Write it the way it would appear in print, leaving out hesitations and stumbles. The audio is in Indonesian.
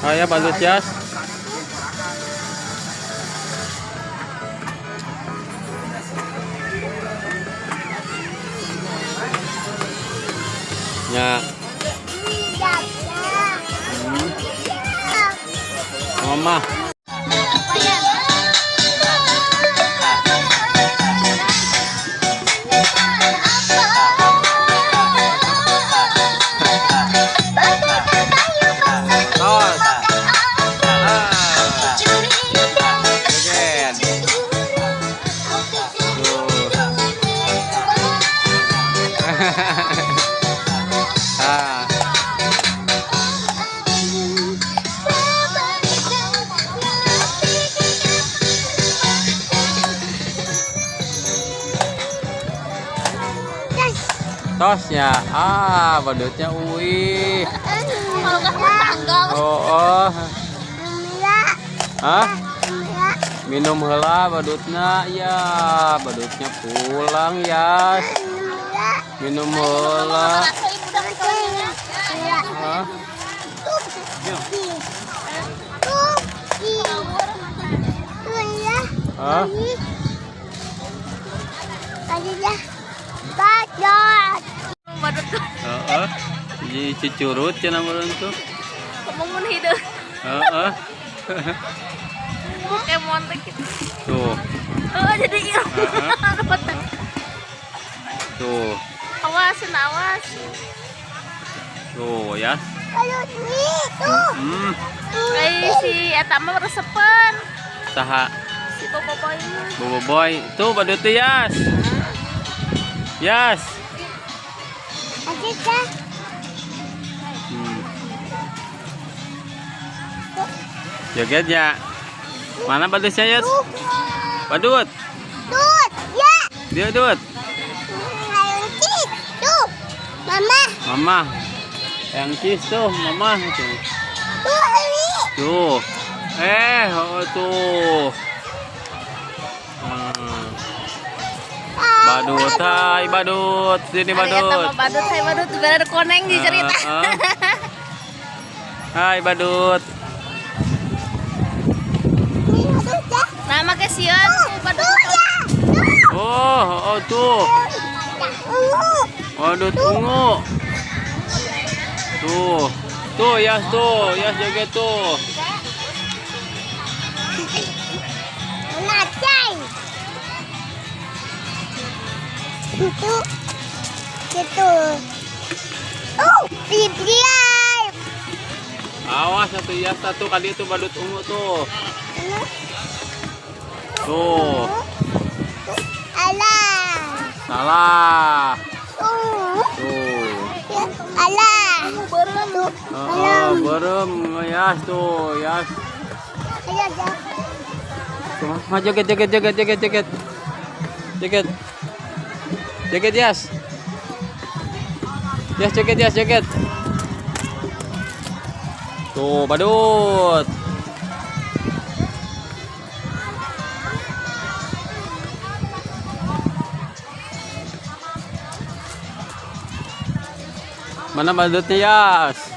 Oh ya, balut Yas. Ya. Mama. Tos ya, badutnya wih. Kalau nggak tanggal. Oh. Hah? Minum heula badutnya, ya badutnya pulang ya. Minum heula. Hah? Hah? Badut tuh. Di Cicurut cenah meureun tuh. Kemungun hideung. Pokemon teh gitu. Tuh. Jadi ieu. Tuh. Awas, awas. Tuh ya. Si eta mah resepen. Saha? Si Boboiboy mah. Boboiboy. Tuh badut teh Yas. Yas. Joget ya. Mana badutnya Yas? Badut. Ya. Dia dut. Tuh. Mama. Mama. Yang kis tuh, mama tuh. Tuh. Tuh. Badut, hai badut. Sini badut. Badut, hai badut. Biar ada koneng di cerita. Hai badut. Nama kesian badut. Oh tuh. Badut ungu. Tuh Yas joget tuh. Gitu. Lihat. Awas satu Yas satu kali itu badut ungu tuh. Tuh. Salah. Tuh. Berem Yas tuh, Yas. Tuh, joget. Joget Yas. Joget. Tuh, badut. Mana badutnya Yas?